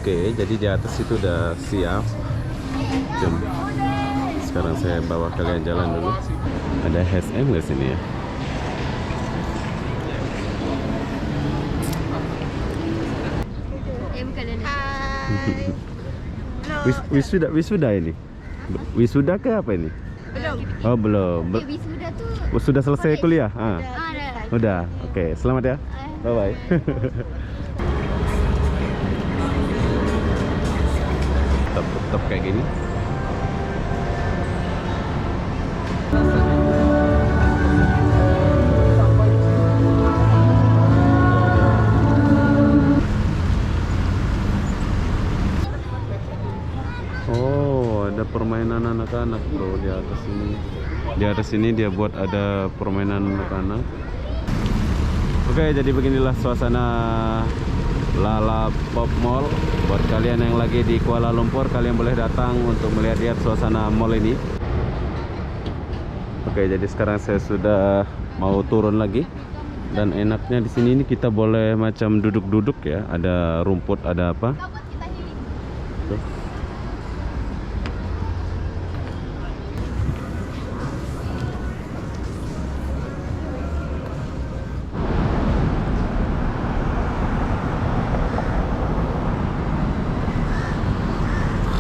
Oke, jadi di atas itu udah siap. Jom. Sekarang saya bawa kalian jalan dulu. Ada H&M nggak sini ya? Wisuda ini? Wisuda ke apa ini? Belum. Oh belum. Wisuda tuh Sudah selesai kuliah? Ah. ada. Udah. Oke, selamat ya. Bye bye. Tetap kayak gini. Oh, ada permainan anak-anak bro di atas ini. Di atas ini dia buat ada permainan anak-anak. Oke, jadi beginilah suasana Lala Pop Mall. Buat kalian yang lagi di Kuala Lumpur, kalian boleh datang untuk melihat-lihat suasana mall ini. Oke, jadi sekarang saya sudah mau turun lagi. Dan enaknya di sini ini kita boleh macam duduk-duduk ya. Ada rumput, ada apa? Tuh.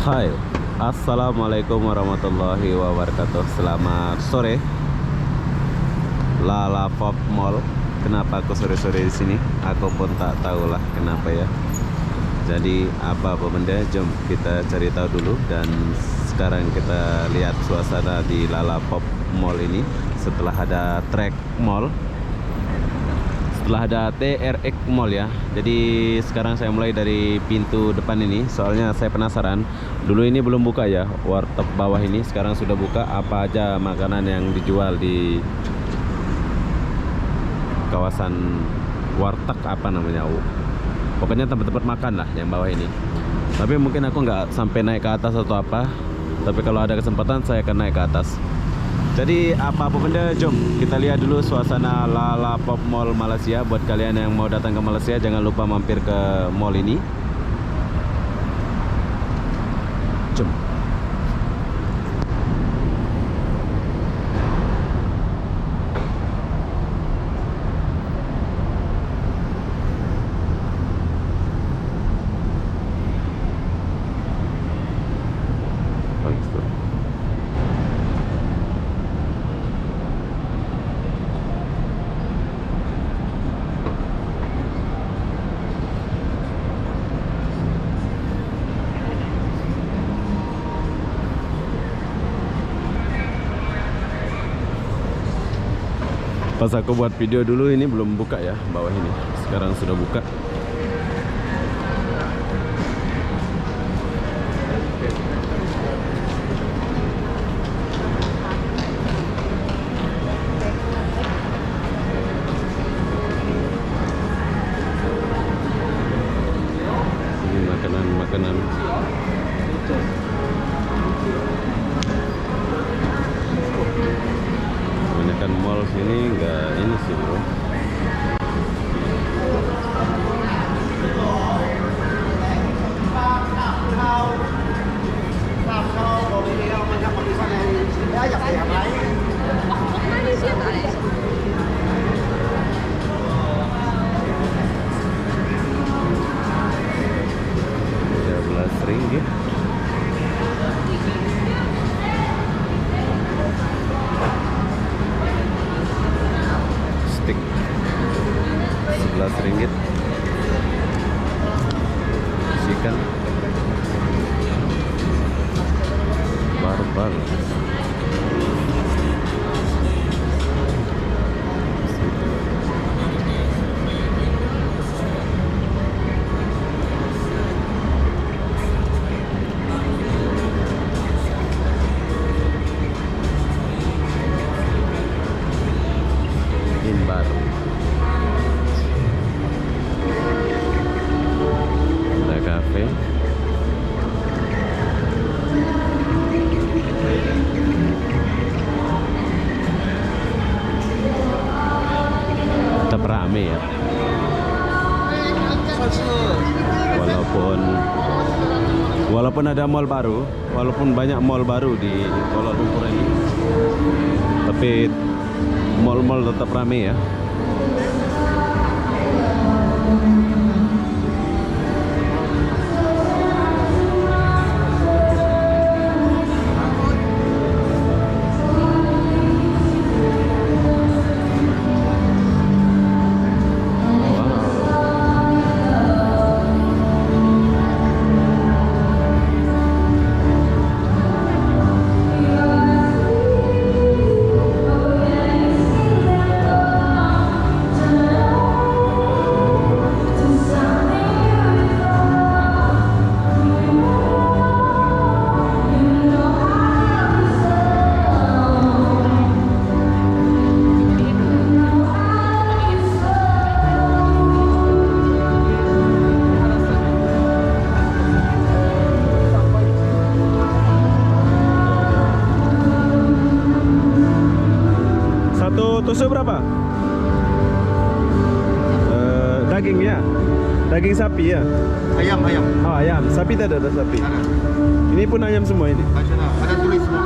Hai, assalamualaikum warahmatullahi wabarakatuh. Selamat sore, Lala Pop Mall. Kenapa aku sore-sore di sini? Aku pun tak tahulah kenapa ya. Jadi apa benda? Jom kita cari tahu dulu. Dan sekarang kita lihat suasana di Lala Pop Mall ini. Setelah ada Trek Mall, setelah ada TRX Mall ya. Jadi sekarang saya mulai dari pintu depan ini. Soalnya saya penasaran. Dulu ini belum buka ya, warteg bawah ini. Sekarang sudah buka. Apa aja makanan yang dijual di kawasan warteg, apa namanya? Pokoknya tempat-tempat makan lah yang bawah ini. Tapi mungkin aku nggak sampai naik ke atas atau apa. Tapi kalau ada kesempatan saya akan naik ke atas. Jadi apa benda, jom kita lihat dulu suasana Lala Pop Mall Malaysia. Buat kalian yang mau datang ke Malaysia, jangan lupa mampir ke mall ini. Jom. Bagus tuh. Pas aku buat video dulu ini belum buka ya, bawah ini. Sekarang sudah buka. Ini makanan-makanan. Kebanyakan mall sini enggak ini sih bro. RM13. Stick RM11. Ikan baru-baru. Baru ada kafe. Tetap rame ya. Walaupun ada mall baru, walaupun banyak mall baru di Kuala Lumpur ini, tapi mall-mall tetap ramai ya. Tusuk berapa? Dagingnya? Daging sapi ya? Ayam. Oh ayam, sapi tidak ada sapi. Ada. Ini pun ayam semua ini? Ada tulis semua.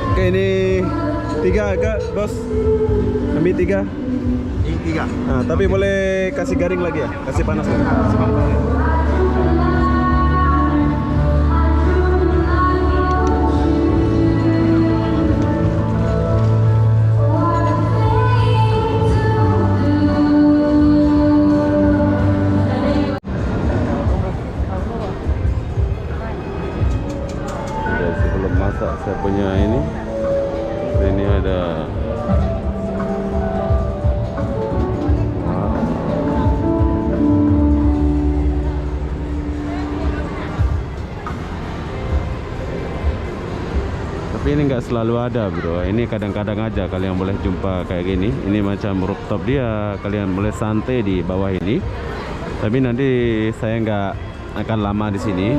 Oke ini 3 kak bos. Ambil 3. Ini 3. Nah, tapi boleh kasih garing lagi ya? Kasih panas lagi. Sebelum masak saya punya ini ada tapi ini nggak selalu ada bro, ini kadang-kadang aja kalian boleh jumpa kayak gini. Ini macam rooftop dia, kalian boleh santai di bawah ini. Tapi nanti saya nggak akan lama di sini.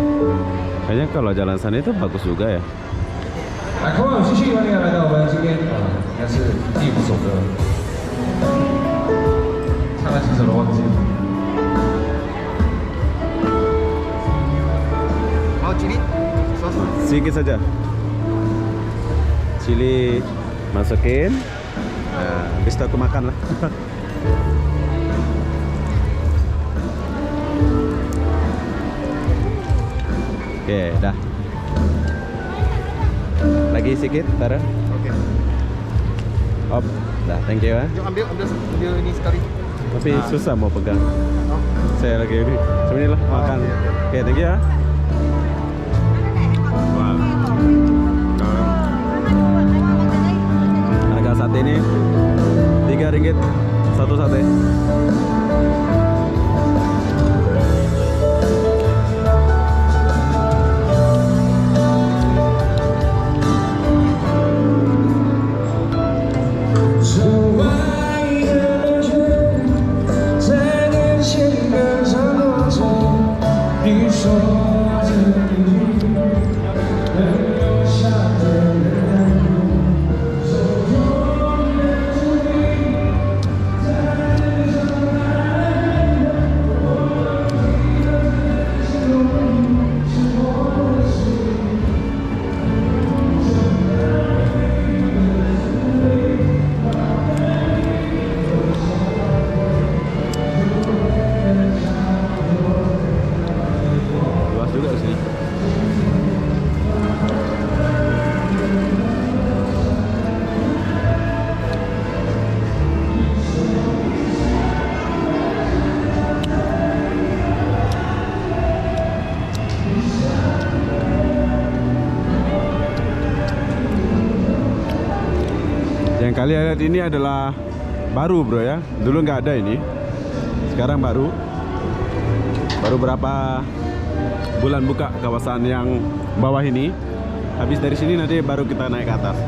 Kayaknya kalau jalan sana itu bagus juga ya. 来，各位有兴趣欢迎来到我们这边应该是第5首歌，唱了几首都忘记了。 Mau cili? Sos? Sedikit saja. Chili masukin. Nah, habis itu aku makan lah. Oke, dah. Lagi sedikit, taruh. Oke. Op, dah, thank you ya. Yuk ambil ini sekali. Tapi susah mau pegang. Oh. Saya lagi ini. Sebenarnya lah makan. Oke, thank you ya. Wow. Harga sate ini 3 ringgit satu sate. Yang kalian lihat ini adalah baru bro ya. Dulu nggak ada ini. Sekarang baru berapa bulan buka kawasan yang bawah ini. Habis dari sini nanti baru kita naik ke atas.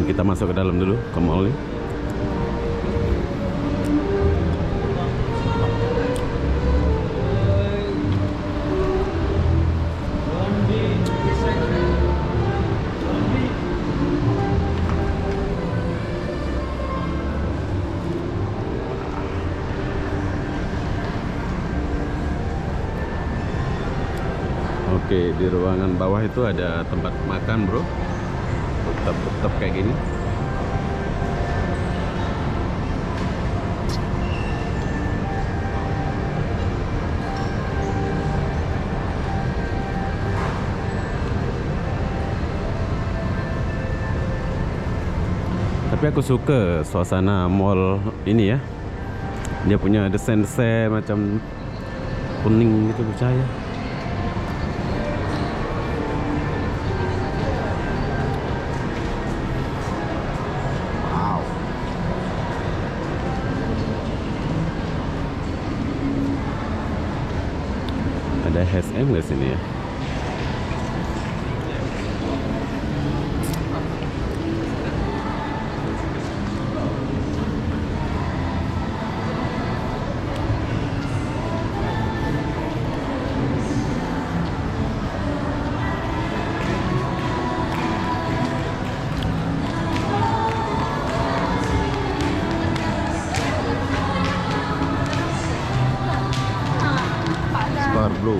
kita masuk ke dalam dulu ke mall nih. Oke, di ruangan bawah itu ada tempat makan, bro. Tetap kayak gini. Tapi aku suka suasana mall ini ya. Dia punya desain-desain macam kuning gitu, percaya. Ada H&M nggak sini ya? Star Blue.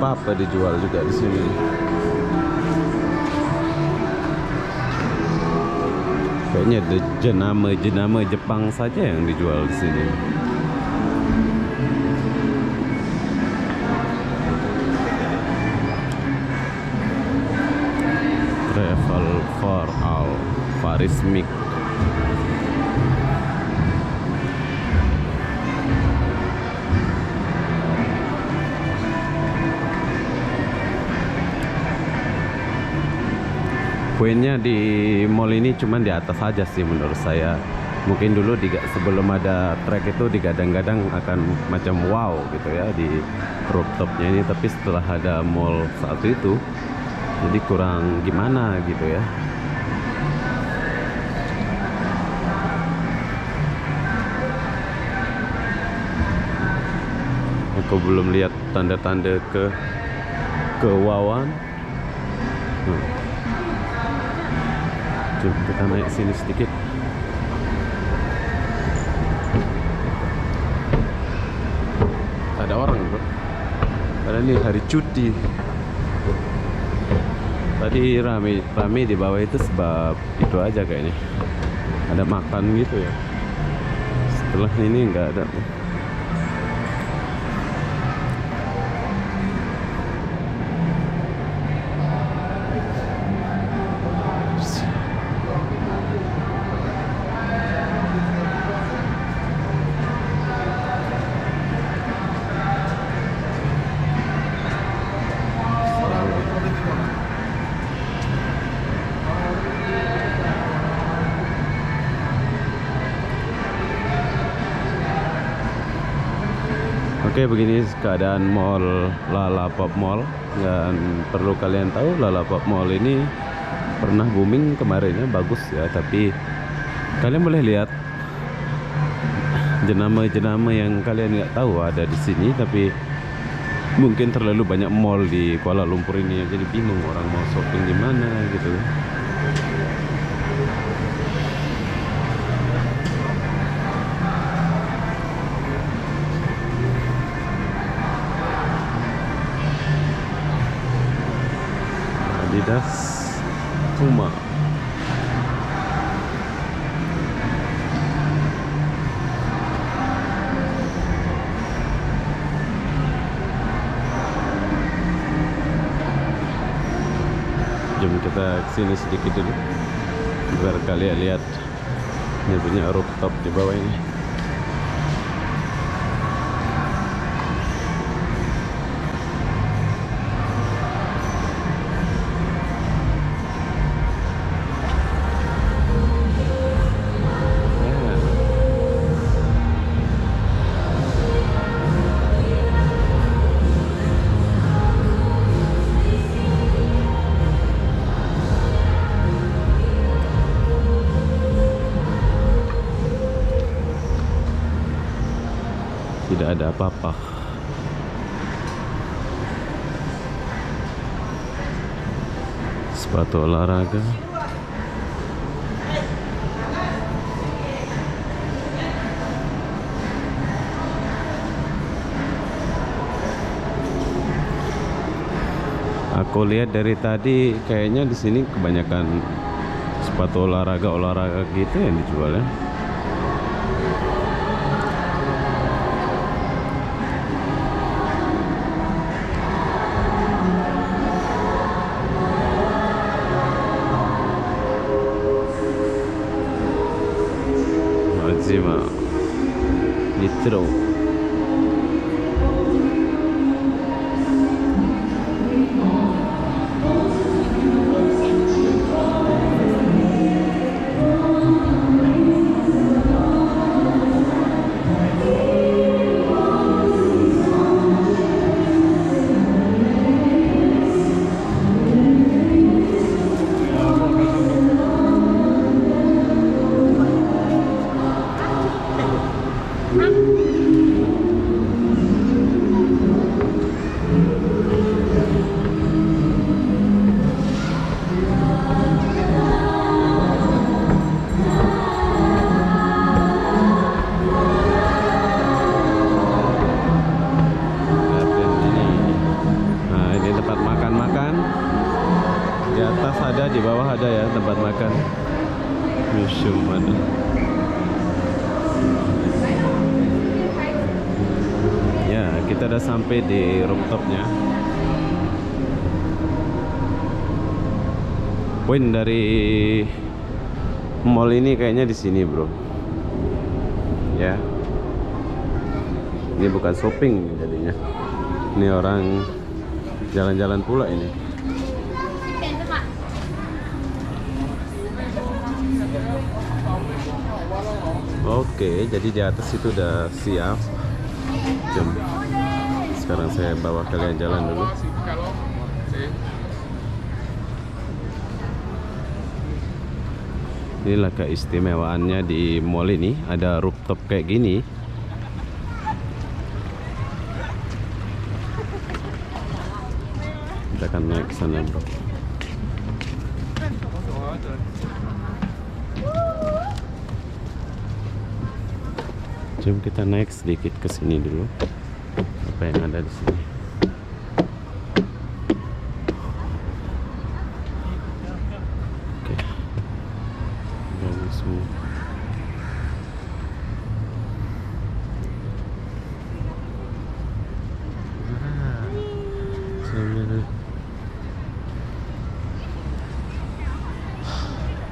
apa-apa dijual juga di sini. Kayaknya ada jenama Jepang saja yang dijual di sini. Travel for all, Farismik. Poinnya di mall ini cuman di atas saja sih menurut saya. Mungkin dulu sebelum ada trek itu digadang-gadang akan macam wow gitu ya di rooftopnya ini, tapi setelah ada mall satu itu jadi kurang gimana gitu ya. Aku belum lihat tanda-tanda kewawan. Kita naik sini sedikit. Ada orang bro, padahal ini hari cuti. Tadi rame di bawah itu sebab itu aja kayaknya, ada makan gitu ya. Setelah ini nggak ada. Oke, begini keadaan mall Lalapop Mall. Dan perlu kalian tahu, Lalapop Mall ini pernah booming kemarinnya, bagus ya. Tapi kalian boleh lihat jenama-jenama yang kalian nggak tahu ada di sini. Tapi mungkin terlalu banyak mall di Kuala Lumpur ini, jadi bingung orang mau shopping di mana gitu. Adidas, Puma. Jom kita kesini sedikit dulu biar kalian lihat ini punya rooftop di bawah ini. Tidak ada apa-apa. Sepatu olahraga. Aku lihat dari tadi kayaknya di sini kebanyakan sepatu olahraga gitu yang dijual ya. Zima Nitro. atas ada, di bawah ada ya tempat makan. Museum ada. Ya, kita udah sampai di rooftopnya. Poin dari mall ini kayaknya di sini, bro. Ya. Ini bukan shopping jadinya. Ini orang jalan-jalan pula ini. Oke, jadi di atas itu udah siap. Jom. Sekarang saya bawa kalian jalan dulu. Inilah keistimewaannya di mall ini, ada rooftop kayak gini. Kita akan naik ke sana, bro. Jom kita naik sedikit ke sini dulu. Apa yang ada di sini? Oke. Bagus semua.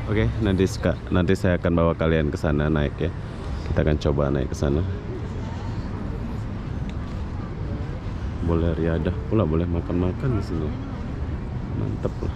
Oke, nanti saya akan bawa kalian ke sana naik ya. Kita akan coba naik ke sana. Boleh riadah pula, boleh makan-makan di sini. Mantap lah.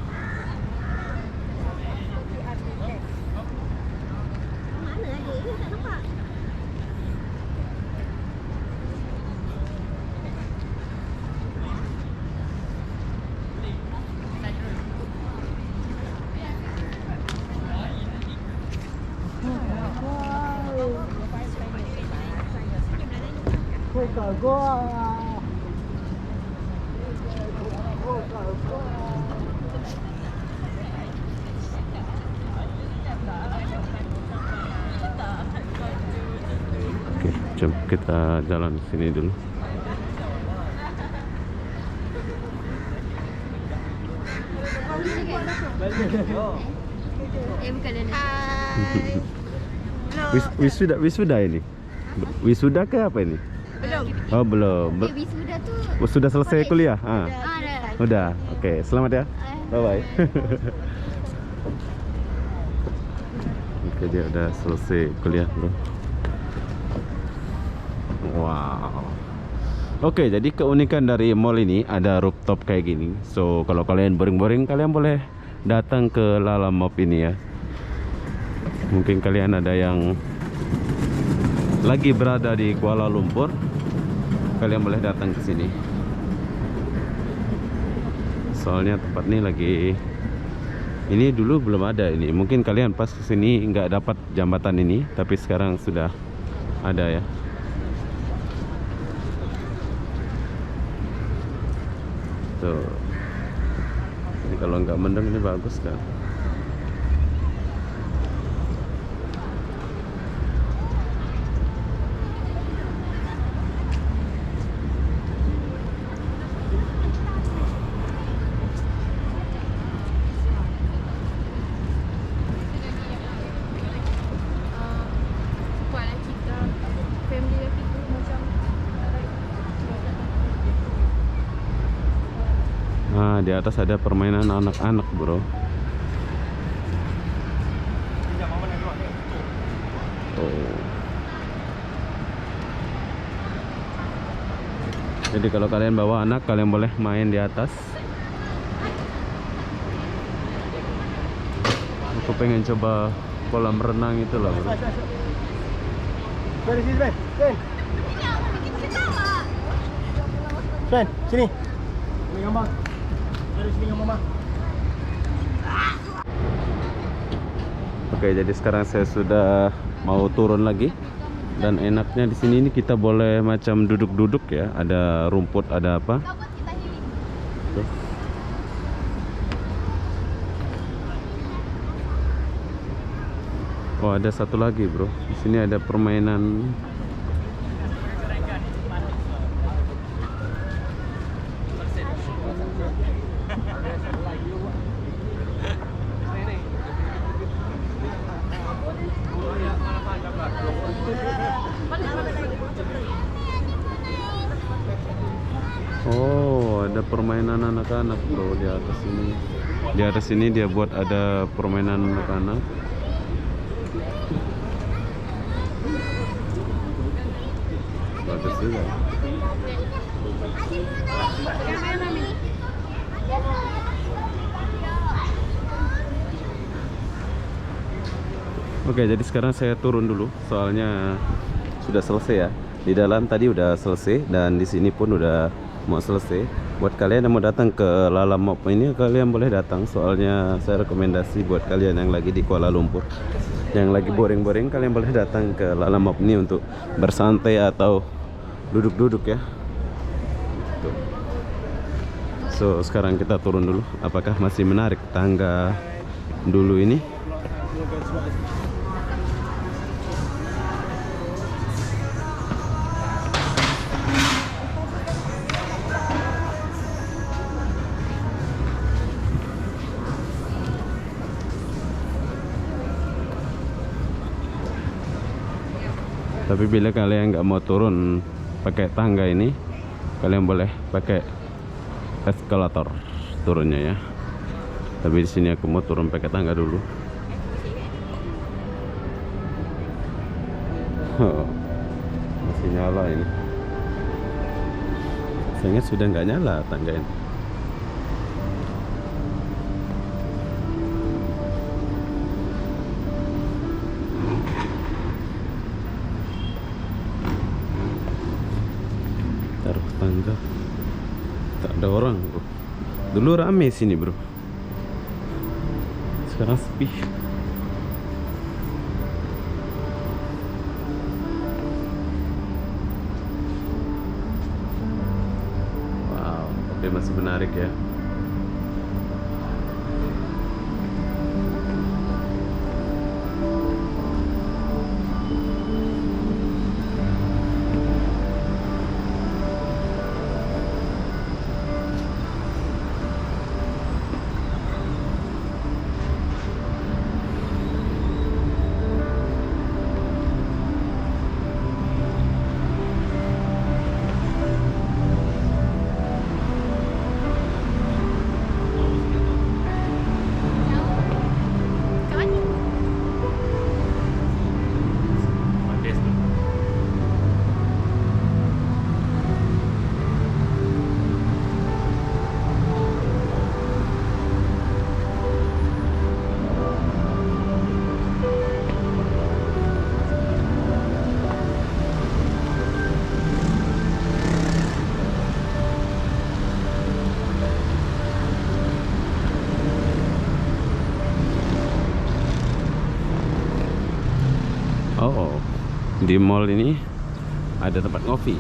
Oke, jom kita jalan sini dulu. Wisuda ini? Wisuda ke apa ini? Belum. Oh, belum. Wisuda tuh Sudah selesai kuliah? Ah. ada. Udah. Oke, selamat ya. Bye bye. Oke, dia udah selesai kuliah, bro. Wow. Oke, jadi keunikan dari mall ini ada rooftop kayak gini. So, kalau kalian boring-boring, kalian boleh datang ke Lalamove ini ya. Mungkin kalian ada yang lagi berada di Kuala Lumpur, kalian boleh datang ke sini. Soalnya tempat ini lagi, ini dulu belum ada ini. Mungkin kalian pas kesini nggak dapat jambatan ini, tapi sekarang sudah ada ya. Tuh. Jadi kalau nggak mendung ini bagus kan. Nah, di atas ada permainan anak-anak, bro. Oh. Jadi kalau kalian bawa anak, kalian boleh main di atas. Aku pengen coba kolam renang itu lah, bro. Sven, sini. Ambil gambar. Dari sini dengan mama. Oke, jadi sekarang saya sudah mau turun lagi. Dan enaknya di sini ini kita boleh macam duduk-duduk ya. Ada rumput, ada apa? Tuh. Oh, ada satu lagi, bro. Di sini ada permainan. permainan anak-anak bro di atas ini. Di atas ini dia buat ada permainan anak-anak. Bagus juga. Oke, jadi sekarang saya turun dulu, soalnya sudah selesai ya. Di dalam tadi udah selesai dan di sini pun udah mau selesai. Buat kalian yang mau datang ke Lalamop ini, kalian boleh datang. Soalnya saya rekomendasi buat kalian yang lagi di Kuala Lumpur, yang lagi boring-boring, kalian boleh datang ke Lalamop ini untuk bersantai atau duduk-duduk ya. Tuh. So sekarang kita turun dulu. Apakah masih menarik tangga dulu ini? Tapi bila kalian nggak mau turun pakai tangga ini, kalian boleh pakai eskalator turunnya ya. Tapi di sini aku mau turun pakai tangga dulu. Oh, masih nyala ini. Sayangnya sudah nggak nyala tangga ini. Taruh tangga, tak ada orang bro. Dulu rame sini bro, sekarang sepi. Wow, oke, masih menarik ya. Oh, di mall ini ada tempat ngopi.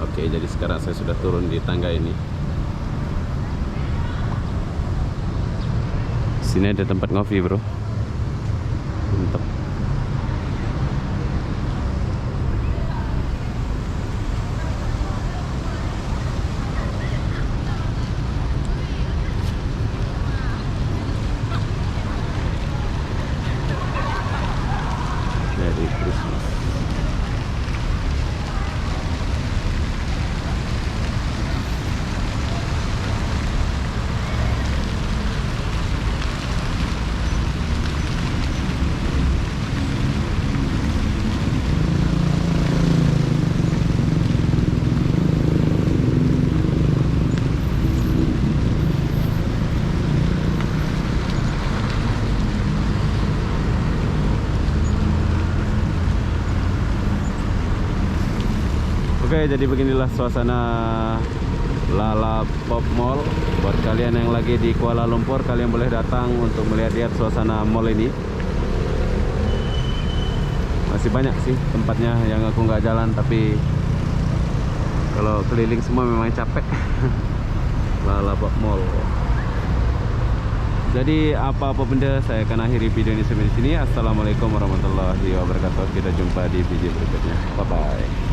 Oke, jadi sekarang saya sudah turun di tangga ini. Sini ada tempat ngopi, bro. Mantap. Merry Christmas. Oke, jadi beginilah suasana Lalamop Mall. Buat kalian yang lagi di Kuala Lumpur, kalian boleh datang untuk melihat-lihat suasana mall ini. Masih banyak sih tempatnya yang aku nggak jalan, tapi kalau keliling semua memang capek. Lalamop Mall. Jadi apa-apa benda, saya akan akhiri video ini sampai di sini. Assalamualaikum warahmatullahi wabarakatuh. Kita jumpa di video berikutnya. Bye bye.